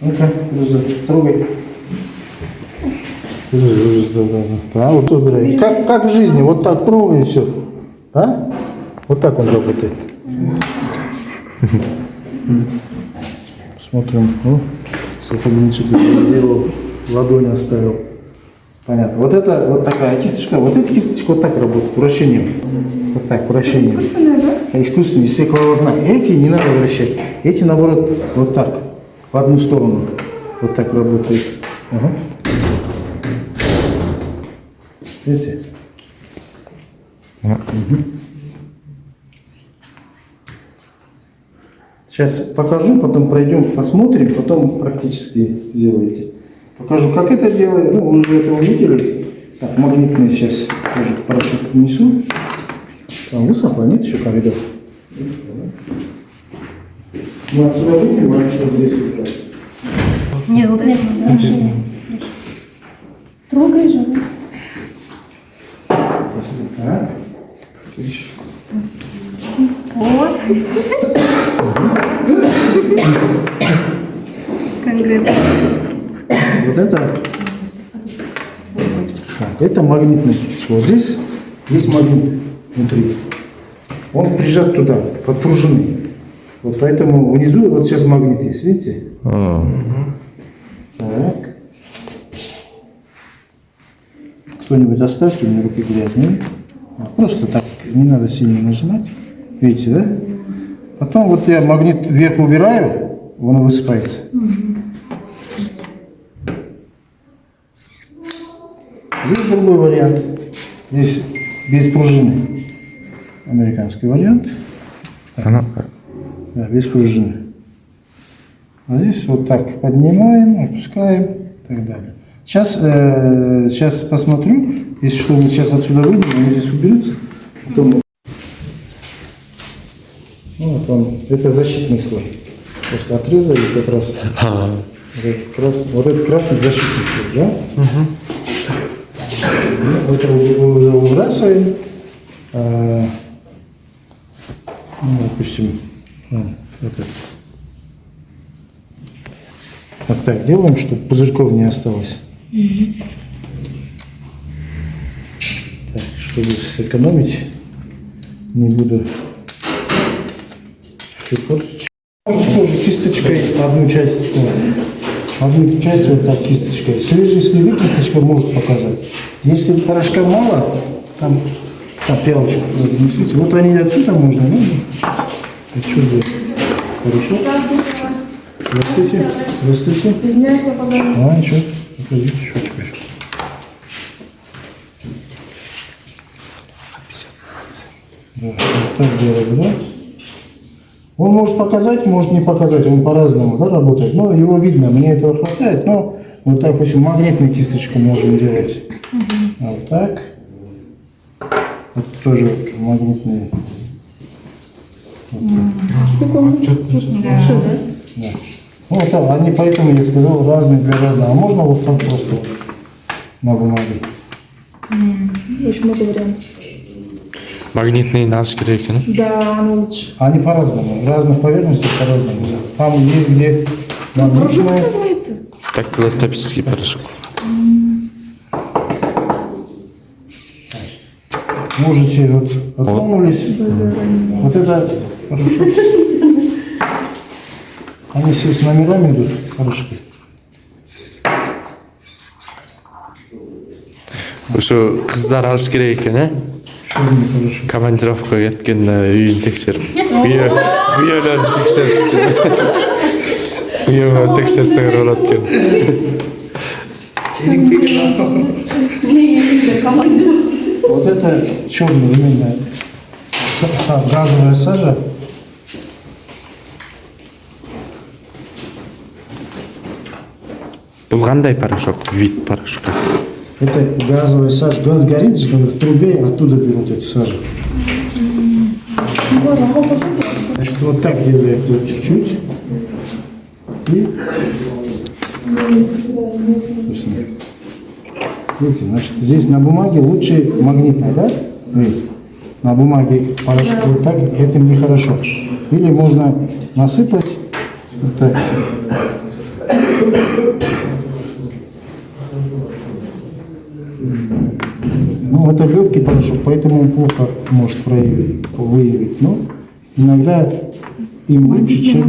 Ну-ка, трогай. Да, вот убирай. Как в жизни, вот так трогай и все. А? Вот так он работает. Смотрим. Ну, Сахалинчик сделал, ладонь оставил. Понятно. Вот это вот такая кисточка. Вот эта кисточка вот так работает, вращением. Вот так, вращением. Искусственная, да? Искусственная, стекловолокна. Эти не надо вращать. Эти, наоборот, вот так, в одну сторону. Вот так работает. Ага. Видите? Угу. Сейчас покажу, потом пройдем, посмотрим, потом практически сделаете. Покажу, как это делаю. Ну, вы уже это увидели. Так, магнитный сейчас тоже порошок внесу. Там высохло, нет еще коридор? Ну, отсюда выпьем, а что здесь вот так. Нет, вот это, да. Трогай же. Так. Вот. Конкретно. Вот это. Так, это магнитный кисточка. Вот здесь есть магнит внутри. Он прижат туда, под пружиной. Вот поэтому внизу вот сейчас магнит есть, видите? Так. Кто-нибудь оставьте, у меня руки грязные. Просто так, не надо сильно нажимать. Видите, да? Потом вот я магнит вверх убираю, он высыпается. Здесь другой вариант. Здесь без пружины. Американский вариант. Да, без пружины. А здесь вот так поднимаем, опускаем и так далее. Сейчас посмотрю, если что, мы сейчас отсюда выйдем, они здесь уберутся. Потом... Ну, вот он, это защитный слой. Просто отрезали как раз. Вот этот красный защитный слой, да? Ну, это мы уже выбрасываем. Ну, допустим, вот это. Вот так делаем, чтобы пузырьков не осталось. Так, чтобы сэкономить, не буду все портить. Можно тоже кисточкой одну часть вот так кисточкой. Свежие следы кисточка может показать. Если порошка мало, там пялочку несите. Вот они отсюда можно, ну, а что здесь? Хорошо? Здравствуйте. Здравствуйте. Извиняюсь за опоздание. Ничего. Заходите, что теперь? Вот так делаем, да? Он может показать, может не показать, он по-разному, да, работает. Но его видно, мне этого хватает, но вот так, в общем, магнитную кисточку можем делать. Вот так. Вот тоже магнитные. Вот так. Да. Вот, да, они поэтому я сказал разные для разного. А можно вот так просто вот на бумаге? Очень много вариантов. Магнитный наш керек, ну? Да, оно лучше. Они по-разному, разных поверхностей по-разному. Там есть где Порошок магнитные. называется? Дактилоскопический порошок. Можете вот отклонулись. Вот это порошок. Они все с номерами идут, порошки. Ошо кыздар алыш керек экен, э? Черный порошок. Командировкага кеткен үйүн текшерип. Үйөлөрүн текшеришчи. Үйөлөрүн текшерсеңер болот экен. Вот это черный именно газовая сажа. Бул кандай порошок? Вид порошка. Это газовая сажа. Газ горит же, когда в трубе, оттуда берут эту сажу. Значит, вот так делаем вот чуть-чуть. И... Видите, значит, здесь на бумаге лучше магнитная, да? Видите? На бумаге порошок вот так, этим нехорошо. Или можно насыпать вот так. Ну, это легкий порошок, поэтому он плохо может выявить. Но иногда им лучше,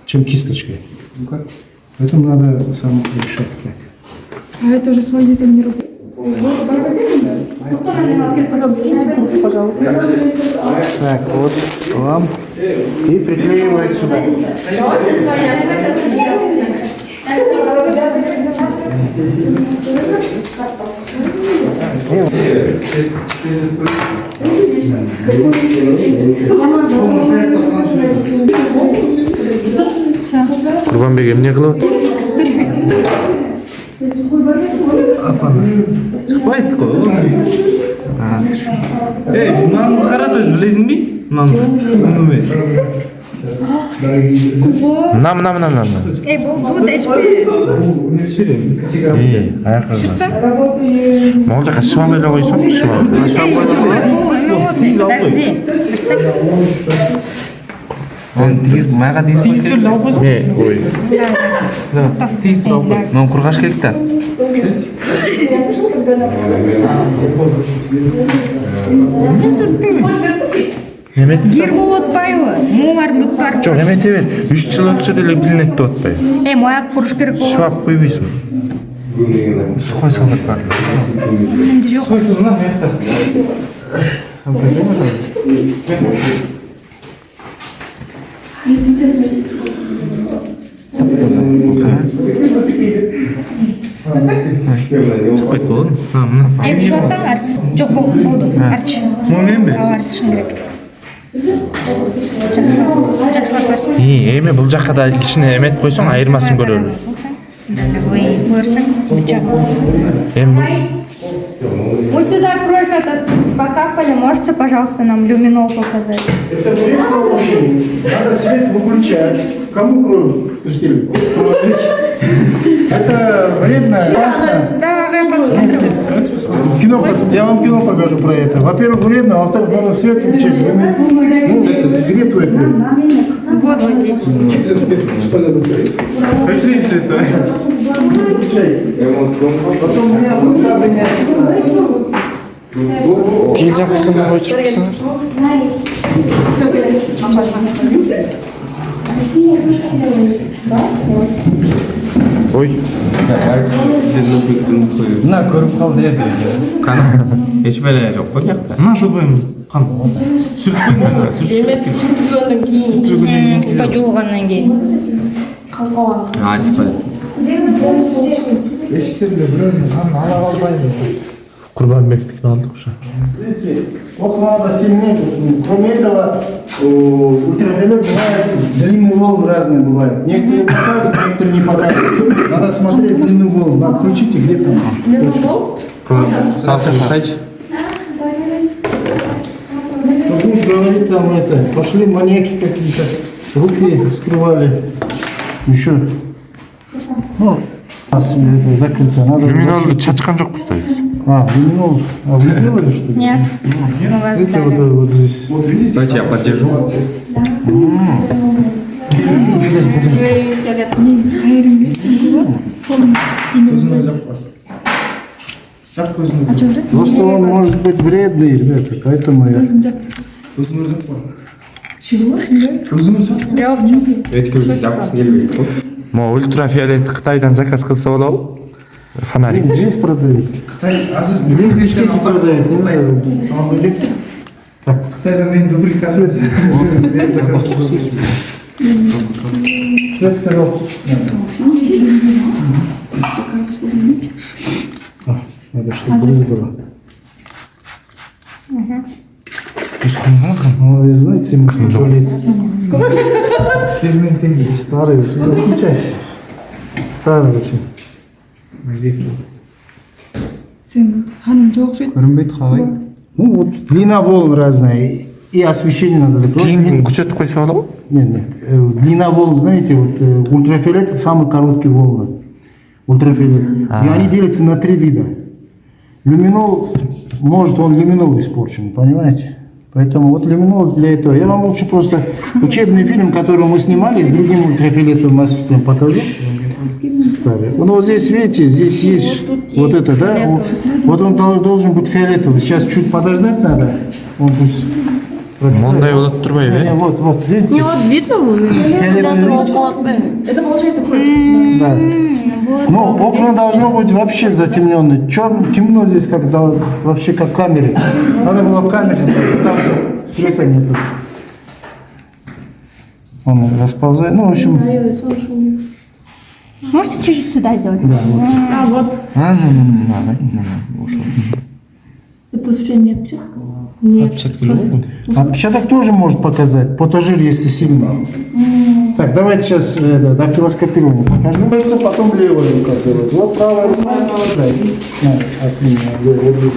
чем кисточкой. Поэтому надо сам решать так. А это уже с магнитом не работает. Потом скиньте куртку, пожалуйста. Так, вот вам. И приклеивает сюда. Курбанбек эмне кылып атат? Çıkmayıp koy. Bundan çıkarat öz bilesizmi? Bundan bilmez. Мына. Эй, бұл да Düşüreyim. Аяққа жазсын. Могул жака шыбам эле койсоң, шыбам. Подожди, берсең. Sen tiz mağa tiz koy. Tiz bir alып koy. Не, ой. Tiz bir alып koy. Мен кургаш керек та. Эметип Ербол Отбаева, Мулар Муттар. Жок, эмете бер. 3 жыл өтсө деле билинет деп атпайбы. Эй, мояк курыш керек болот. Шыбап койбойсуң. Сухой салдырып бар. Менде жок. Koysun lan ayakta. Çıkmayıp koy. Ha, mına. Эй, şu алсаң арч. Жок, болду. Арч. Bunu neyim be? Ал арчышың керек. Жакшылап арч. Эми бул жакка да кичине эмет койсоң, айырмасын көрөрү. Ой, көрсөң. Эми Мы сюда кровь этот покапали. Можете, пожалуйста, нам люминол показать? Это вредно вообще. Надо свет выключать. Кому кровь пустили? Это вредно, опасно. Да, я посмотрю. Я вам кино покажу про это. Во-первых, вредно, во-вторых, надо свет включать. Ну, где твой кровь? Вот такие. Пошли все это. Потом у меня выкапывание. бир жака ким койчурсуң? Ой. Мына көрүп калды эди. Кана. Эч беле жок го жакта. Мына шубым кан. Сүртпөйм мен. Типа жуылгандан кийин. А, типа. Эшиктерде бирөөнүн канын ала калбайбыз. Курбанбектикин алдык ушу. Видите, окна надо сильнее. Кроме этого, ультрафиолет бывает, длинные волны разные бывают. Некоторые показывают, некоторые не показывают. Надо смотреть длинную волну. Да, включите, где там. Салчын сайч. Кто будет говорить там это, пошли маньяки какие-то, руки вскрывали. Еще. Ну, это закрыто. Надо. Люминолду чачкан жокпуз да биз. Люминол. А вы делали что ли? Нет. Мы вас Видите, ждали. вот здесь. Давайте я поддержу. Просто он может быть вредный, ребята, поэтому я... Эч көрүп жапкысы келбейт. Мо ультрафиолет Кытайдан заказ кылса болобу? Фонарик. Здесь продают. Здесь в Бишкеке продают. Не надо. Так, Кытайдан мен дубликат. Свет сказал. Надо, чтобы брызгало. Ну, вы знаете, мы туалет. Старый очень. Старый очень. Сен ханым жок жет. Көрүнбөйт калай. Ну, вот длина волн разная. И освещение надо закрыть. Кийин күчөтүп койсо болобу? Нет. Длина волн, знаете, вот ультрафиолет это самые короткие волны. Ультрафиолет. И они делятся на 3 вида. Люминол, может он люминол испорчен, понимаете? Поэтому вот люминол для этого. Я вам лучше просто учебный фильм, который мы снимали с другим ультрафиолетовым осветлением покажу. Старый. Ну вот здесь, видите, здесь есть вот это, да? Вот он должен быть фиолетовый. Сейчас чуть подождать надо. Он пусть... Мондай болуп турбайбы, э? Вот, видите? Не, вот видно вы? Фиолетовый. Это получается кровь. Да. Но окна должно быть вообще затемненные. Темно здесь, когда вообще как в камере. Надо было в камере сделать, там света нету. Он расползает. Ну, в общем, Можете чуть-чуть сюда сделать? да, вот. А, вот. Ушел. Это сужение отпечатка? Нет. Отпечатки любого? Отпечаток тоже может показать. Потожир, если сильно. Так, давайте сейчас дактилоскопирование покажу. Потом левая рука делать. Вот правая рука. Да, от меня. Вот здесь.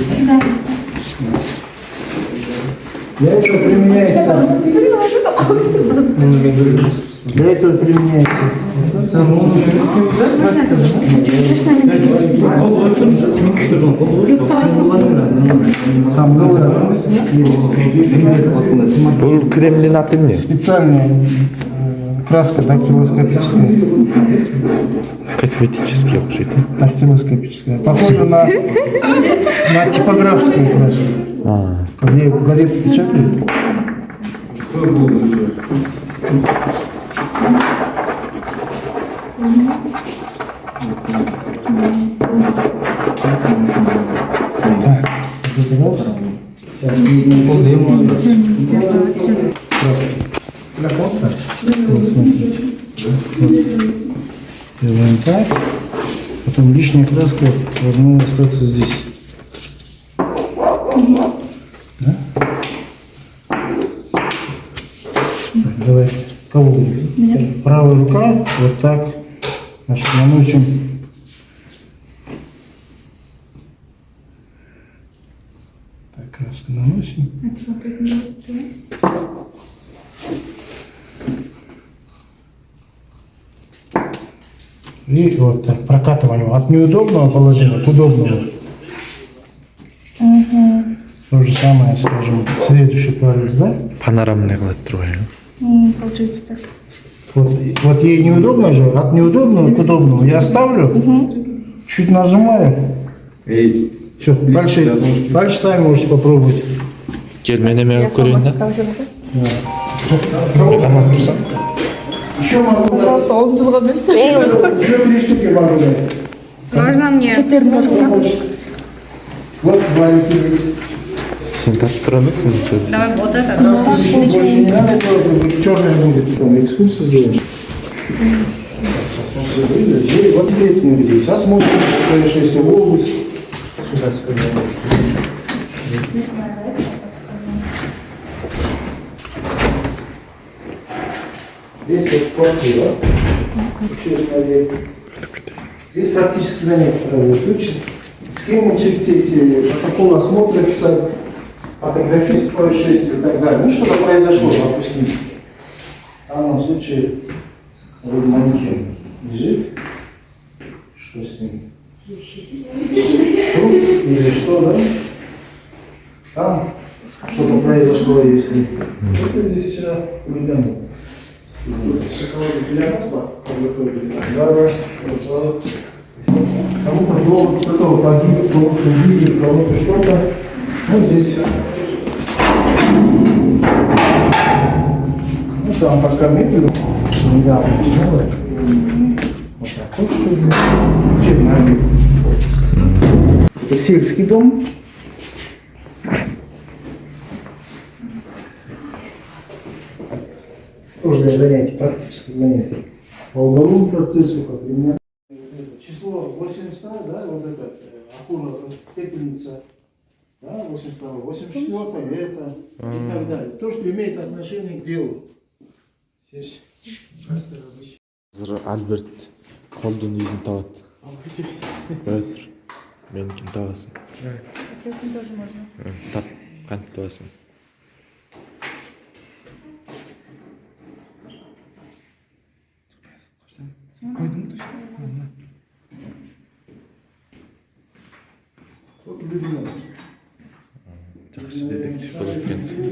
Для этого применяется. Для этого применяется. Там много Бул кремдин аты эмне? специальная краска дактилоскопическая. Косметический окшойт, э? Дактилоскопическая. Похоже на типографскую краску. Где газеты печатают. Так, вот это раз. Краски. Вот так. Вот, смотрите. Вот. Делаем так. Потом лишняя краска должна остаться здесь. Да? Так, давай. Кого? Правая рука. Вот так. Значит, наносим. Так, краску наносим. И вот так прокатываем от неудобного положения к удобному. То же самое, скажем, следующий палец, да? Панорамный кылат турбайбы? Получается так. Вот ей неудобно же, от неудобного к удобному. Я ставлю, чуть нажимаю. Все, дальше сами можете попробовать. Кел мен эме көрөйүн да. Канат турса. Еще могу дать. Пожалуйста, он жылға емес. Еще 3 штуки могу дать. Можно мне? 14. Вот маленький есть. Сен тартып тура аласың. Давай вот это. Больше не надо делать, черная будет. Там экскурсию сделаем. Вот следственный здесь. Осмотрим происшествие в область. Сюда Здесь вот квартира. Здесь практически занятия проводят. Учат схемы чертить, протокол осмотра писать, фотографист происшествия и так далее. Ну, что-то произошло, допустим. В данном случае вот манекен лежит. Что с ним? Труп или что, да? Там что-то произошло, если... Это здесь вчера хулиганы. Шоколадный пилянство подготовили. Да. Кому-то кто-то погиб, кого-то убили, кого-то что-то. Ну, здесь... Ну, там пока мебель. Недавно было. Вот так вот, что здесь. Учебная мебель. Это сельский дом. Тоже для занятий, практических занятий. По уголовному процессу, как пример. Число 82, да, вот это, опора, пепельница, да, 82, 84, это и так далее. То, что имеет отношение к делу. Здесь Альберт Холдун изин табат. Петр, меникин табасың. Этим тоже можно. Тап, кантип табасың. вот людина. Жакшы детектив болот. принципе.